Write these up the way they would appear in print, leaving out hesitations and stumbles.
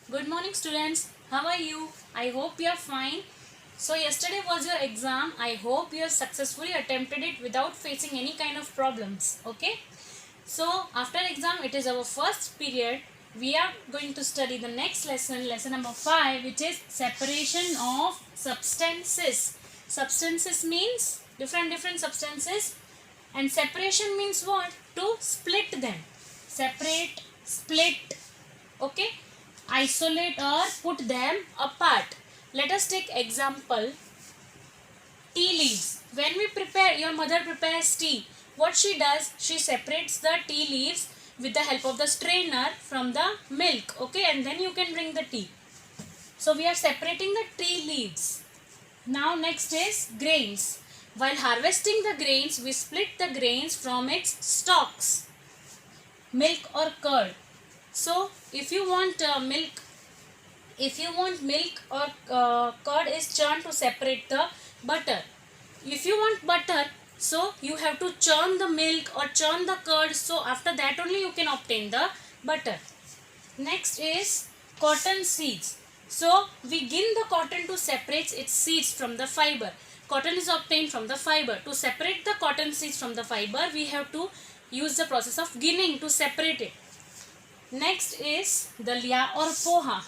Good morning, students. How are you? I hope you are fine. So, yesterday was your exam. I hope you have successfully attempted it without facing any kind of problems. Okay? So, after exam, it is our first period. We are going to study the next lesson, lesson number 5, which is separation of substances. Substances means different substances, and separation means what? To split them. Separate, split. Okay? Isolate or put them apart. Let us take example, tea leaves. When we prepare, your mother prepares tea. What she does, she separates the tea leaves with the help of the strainer from the milk. Okay, and then you can drink the tea. So we are separating the tea leaves. Now next is grains. While harvesting the grains, we split the grains from its stalks. Milk or curd. So if you want milk or curd is churned to separate the butter. If you want butter, so you have to churn the milk or churn the curd, so after that only you can obtain the butter. Next is cotton seeds. So we gin the cotton to separate its seeds from the fiber. Cotton is obtained from the fiber. To separate the cotton seeds from the fiber, we have to use the process of ginning to separate it. Next is dalia or poha.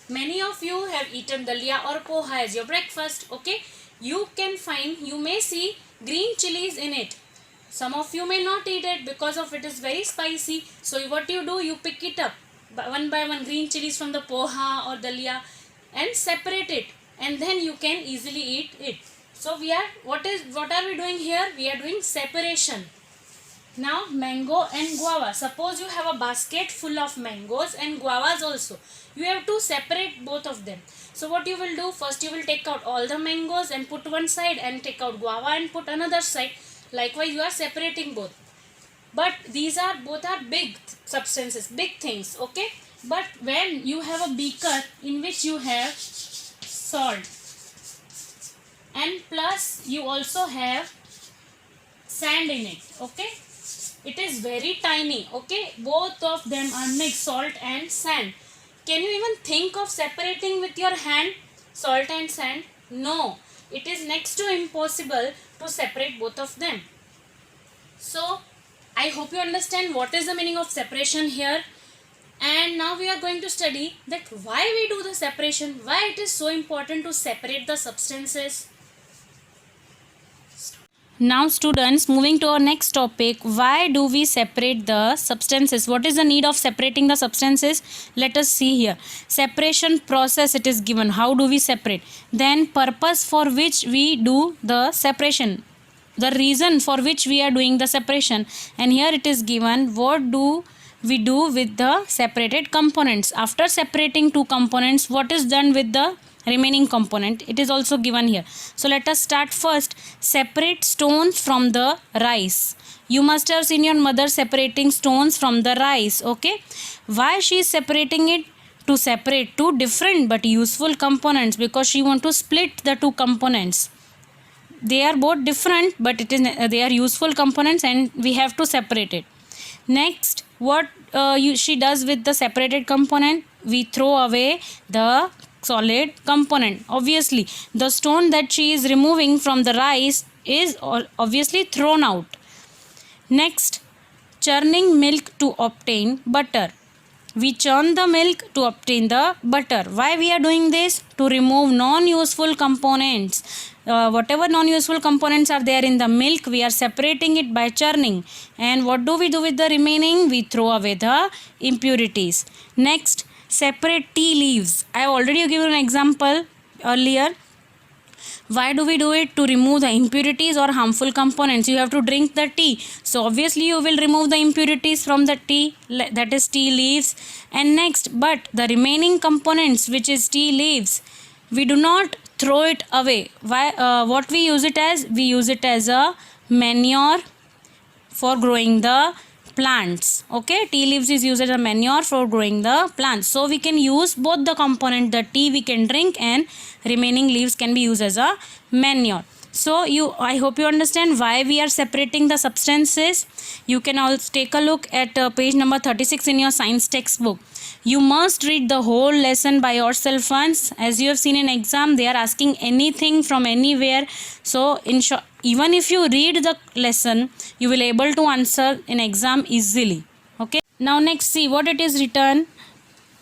Many of you have eaten dalia or poha as your breakfast. Okay, you may see green chilies in it. Some of you may not eat it because of it is very spicy. So what you do, you pick it up one by one green chilies from the poha or dalia and separate it, and then you can easily eat it. So what are we doing here? We are doing separation. Now mango and guava. Suppose you have a basket full of mangoes and guavas also. You have to separate both of them. So what you will do, first you will take out all the mangoes and put one side, and take out guava and put another side. Likewise you are separating both. But both are big substances, big things. Okay. But when you have a beaker in which you have salt, and plus you also have sand in it. Okay. It is very tiny. Okay, both of them are mixed, salt and sand. Can you even think of separating with your hand salt and sand? No, it is next to impossible to separate both of them. So I hope you understand what is the meaning of separation here. And now we are going to study that why we do the separation, why it is so important to separate the substances. Now students, moving to our next topic, why do we separate the substances? What is the need of separating the substances? Let us see here. Separation process it is given. How do we separate? Then purpose for which we do the separation. The reason for which we are doing the separation. And here it is given, what do we do with the separated components. After separating two components, what is done with the remaining component? It is also given here. So let us start first. Separate stones from the rice. You must have seen your mother separating stones from the rice. Okay, why she is separating it? To separate two different but useful components, because she want to split the two components. They are both different, but they are useful components, and we have to separate it. Next, what she does with the separated component? We throw away the solid component. Obviously the stone that she is removing from the rice is obviously thrown out. Next, churning milk to obtain butter. We churn the milk to obtain the butter. Why we are doing this? To remove non-useful components. Whatever non-useful components are there in the milk, we are separating it by churning. And what do we do with the remaining? We throw away the impurities. Next, separate tea leaves. I have already given an example earlier. Why do we do it? To remove the impurities or harmful components. You have to drink the tea, so obviously you will remove the impurities from the tea, that is tea leaves. And next, but the remaining components, which is tea leaves, we do not throw it away. Why? What we use it as? We use it as a manure for growing the plants. Okay, tea leaves is used as a manure for growing the plants. So we can use both the component, the tea we can drink and remaining leaves can be used as a manure. So I hope you understand why we are separating the substances. You can also take a look at page number 36 in your science textbook. You must read the whole lesson by yourself once. As you have seen in exam, they are asking anything from anywhere. So in short, even if you read the lesson, you will able to answer in exam easily. Okay, now next see what it is written.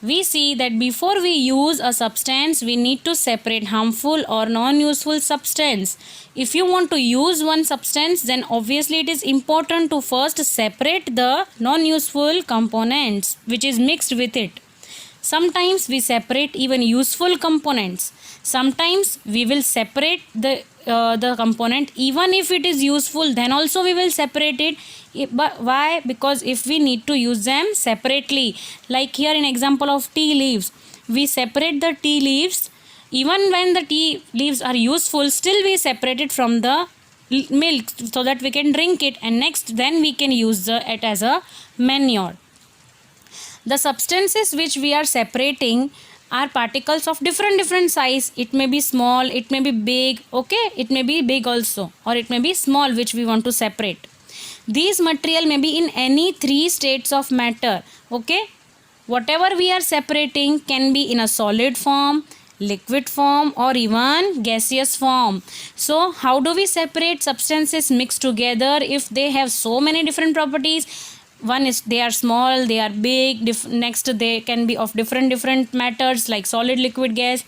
We see that before we use a substance, we need to separate harmful or non-useful substance. If you want to use one substance, then obviously it is important to first separate the non-useful components which is mixed with it. Sometimes we separate even useful components. Sometimes we will separate the component even if it is useful, then also we will separate it. But why? Because if we need to use them separately, like here in example of tea leaves, we separate the tea leaves. Even when the tea leaves are useful, still we separate it from the milk so that we can drink it, and next then we can use it as a manure. The substances which we are separating are particles of different size. It may be small, it may be big, okay, it may be big also, or it may be small which we want to separate. These material may be in any three states of matter. Okay, whatever we are separating can be in a solid form, liquid form, or even gaseous form. So how do we separate substances mixed together if they have so many different properties? One is they are small, they are big, next they can be of different matters like solid, liquid, gas.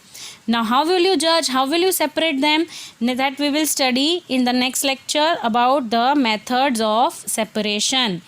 Now how will you judge, how will you separate them? That we will study in the next lecture about the methods of separation.